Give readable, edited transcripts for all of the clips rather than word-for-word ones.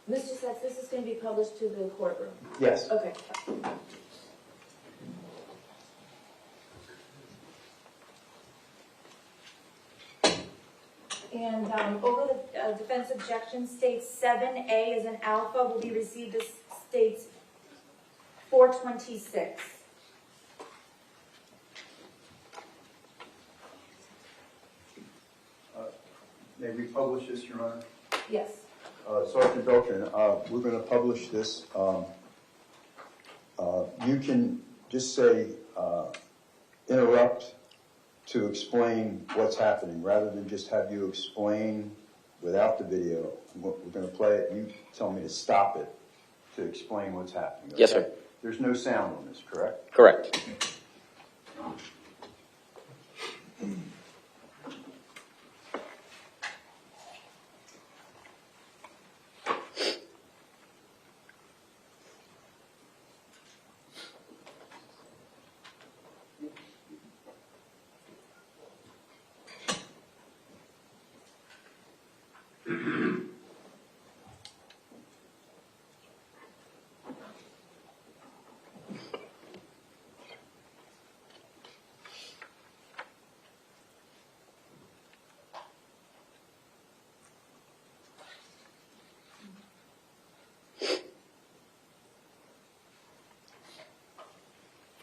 Mr. Sachs, this is going to be published to the courtroom. Yes. Okay. And over the defense objection states 7A as an alpha will be received as states 426. May we publish this, Your Honor? Yes. Sergeant Beltran, we're going to publish this. You can just say, interrupt to explain what's happening, rather than just have you explain without the video. We're going to play it. You tell me to stop it to explain what's happening. Okay? Yes, sir. There's no sound on this, correct? Correct.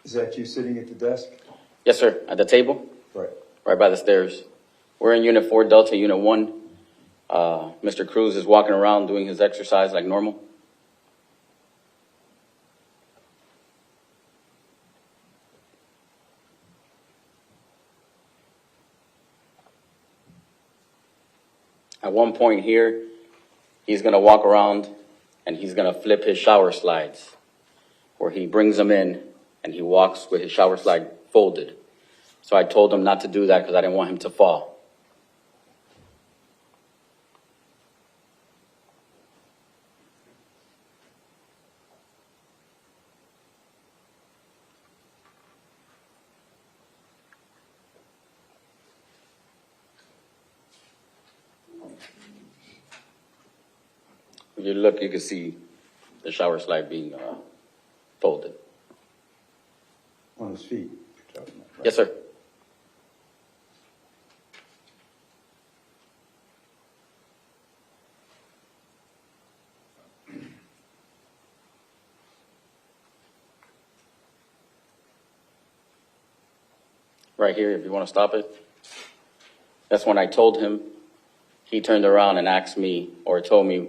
Is that you sitting at the desk? Yes, sir. At the table, Right. right by the stairs. We're in Unit 4 Delta, Unit 1. Mr. Cruz is walking around doing his exercise like normal. At one point here, he's going to walk around and he's going to flip his shower slides, where he brings them in and he walks with his shower slide folded. So I told him not to do that because I didn't want him to fall. If you look, you can see the shower slide being folded. On his feet, you're talking about, right? Yes, sir. Right here, if you want to stop it. That's when I told him. He turned around and asked me, or told me,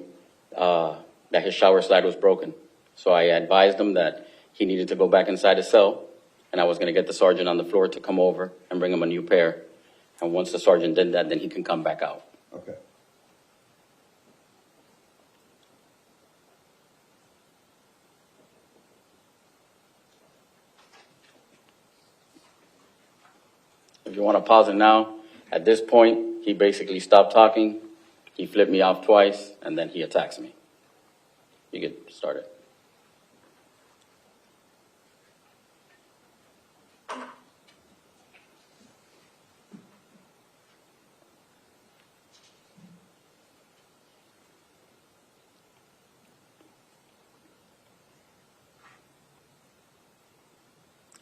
that his shower slide was broken. So I advised him that he needed to go back inside his cell, and I was going to get the sergeant on the floor to come over and bring him a new pair. And once the sergeant did that, then he can come back out. Okay. If you want to pause it now, at this point, he basically stopped talking. He flipped me off twice, and then he attacks me. You get started.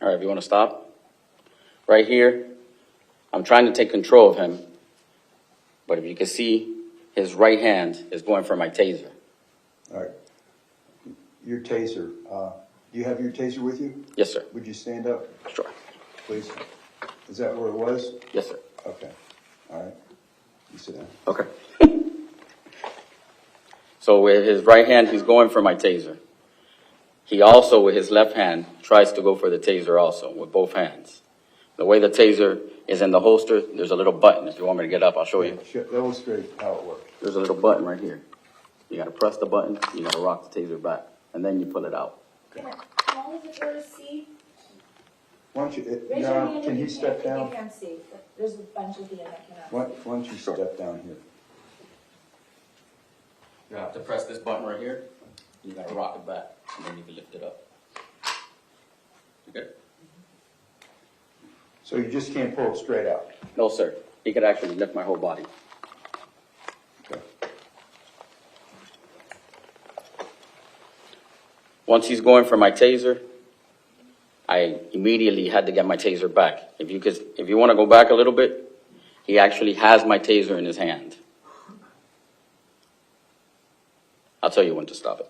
All right, if you want to stop. Right here, I'm trying to take control of him, but if you can see, his right hand is going for my taser. All right. Your taser, do you have your taser with you? Yes, sir. Would you stand up, Sure. please? Is that where it was? Yes, sir. Okay. All right. You sit down. Okay. So with his right hand, he's going for my taser. He also, with his left hand, tries to go for the taser also, with both hands. The way the taser is in the holster, there's a little button. If you want me to get up, I'll show you. Illustrate how it works. There's a little button right here. You gotta press the button, you gotta rock the taser back, and then you pull it out. How long is it for to see? Why don't you, Raise your now, hand can if he you step can't, down? if you can't see. There's a bunch of you that cannot Why see. don't you step down here? You have to press this button right here. You gotta rock it back, and then you can lift it up. Okay? So you just can't pull it straight out? No, sir. He could actually lift my whole body. Okay. Once he's going for my taser, I immediately had to get my taser back. If you want to go back a little bit, he actually has my taser in his hand. I'll tell you when to stop it.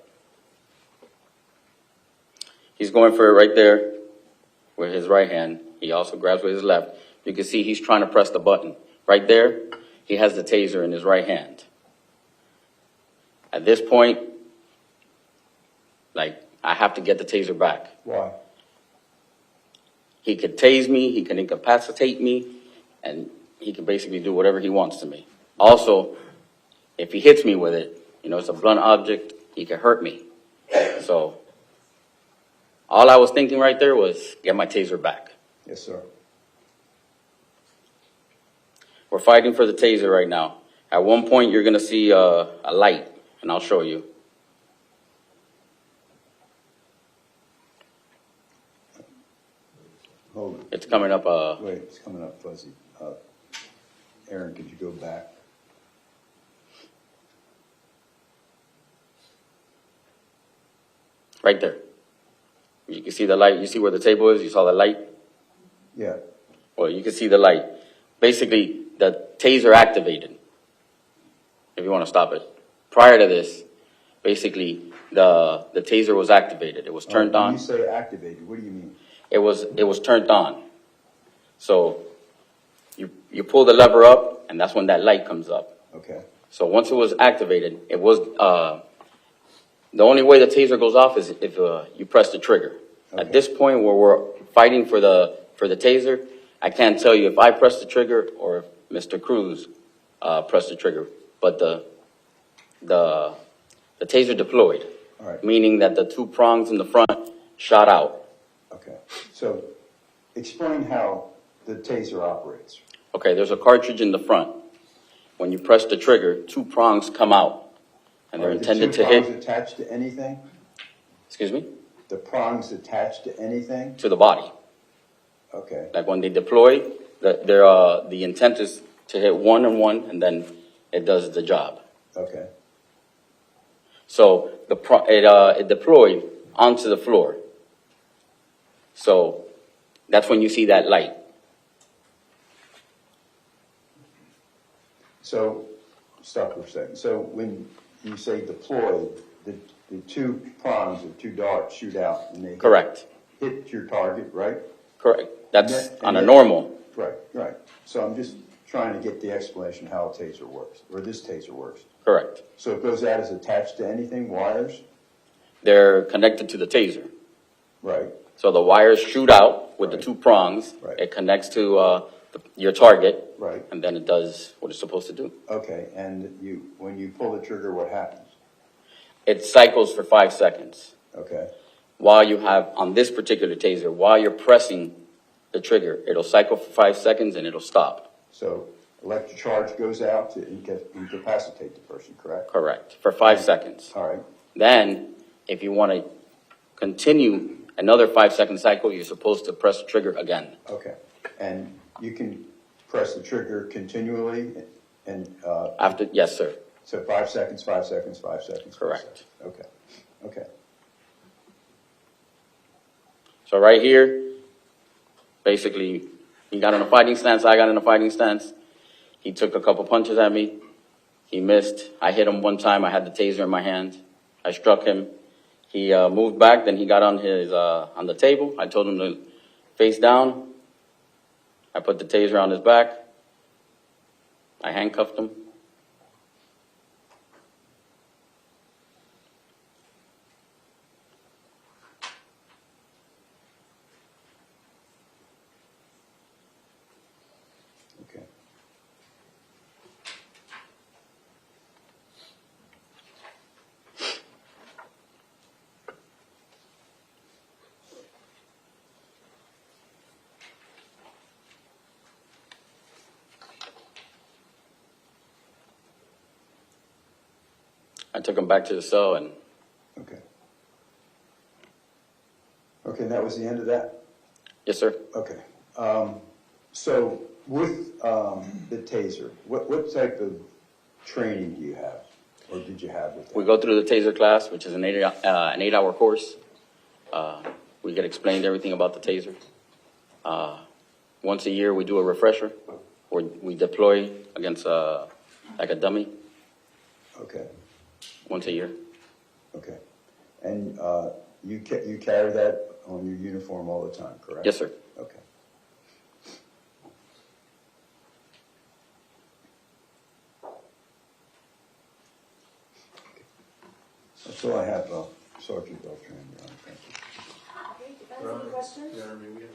He's going for it right there with his right hand. He also grabs with his left. You can see he's trying to press the button. Right there, he has the taser in his right hand. At this point, I have to get the taser back. Why? He could tase me, he can incapacitate me, and he can basically do whatever he wants to me. Also, if he hits me with it, it's a blunt object, he can hurt me. So, all I was thinking right there was get my taser back. Yes, sir. We're fighting for the taser right now. At one point, you're going to see a light, and I'll show you. Hold it. It's coming up. Wait, it's coming up fuzzy. Aaron, could you go back? Right there. You can see the light. You see where the table is? You saw the light? Yeah. Well, you can see the light. Basically, the taser activated, if you want to stop it. Prior to this, basically, the taser was activated. It was turned When on. you say activated, what do you mean? It was turned on. So you pull the lever up, and that's when that light comes up. Okay. So once it was activated, it was the only way the taser goes off is if you press the trigger. Okay. At this point where we're fighting for the taser, I can't tell you if I pressed the trigger or if Mr. Cruz pressed the trigger. But the taser deployed, All right. meaning that the two prongs in the front shot out. Okay. So explain how the taser operates. Okay, there's a cartridge in the front. When you press the trigger, two prongs come out, and they're Are intended the to two prongs hit. attached to anything? Excuse me? The prongs attached to anything? To the body. Okay. Like when they deploy, the intent is to hit one and one, and then it does the job. Okay. So it deployed onto the floor. So that's when you see that light. So, stop for a second. So when you say deployed, the two prongs or two darts shoot out and they Correct. hit your target, right? Correct. That's And on a then- normal. Right. So I'm just trying to get the explanation how a taser works, or this taser works. Correct. So it goes out as attached to anything, wires? They're connected to the taser. Right. So the wires shoot out with the Right. two prongs. Right. It connects to your target. Right. And then it does what it's supposed to do. Okay, and when you pull the trigger, what happens? It cycles for 5 seconds. Okay. While you have, on this particular taser, while you're pressing the trigger, it'll cycle for 5 seconds and it'll stop. So electric charge goes out to incapacitate the person, correct? Correct. For 5 seconds. All right. Then, if you want to continue another 5-second cycle, you're supposed to press the trigger again. Okay. And you can press the trigger continually and, After, yes, sir. so 5 seconds, 5 seconds, 5 seconds. 5 Correct. seconds. Okay. So right here, basically, he got in a fighting stance, I got in a fighting stance. He took a couple punches at me. He missed. I hit him one time. I had the taser in my hand. I struck him. He moved back. Then he got on the table. I told him to face down. I put the taser on his back. I handcuffed him. Okay. I took him back to the cell, and Okay. Okay, and that was the end of that? yes, sir. Okay. So with the taser, what type of training do you have, or did you have with that? We go through the taser class, which is an 8-hour course. We get explained everything about the taser. Once a year, we do a refresher, or we deploy against like a dummy Okay, once a year. okay. And you carry that on your uniform all the time, correct? Yes, sir. Okay. That's all I have, Sergeant Beltran, Your Honor. Thank you. Okay, defense, any questions? Yeah, I mean, we have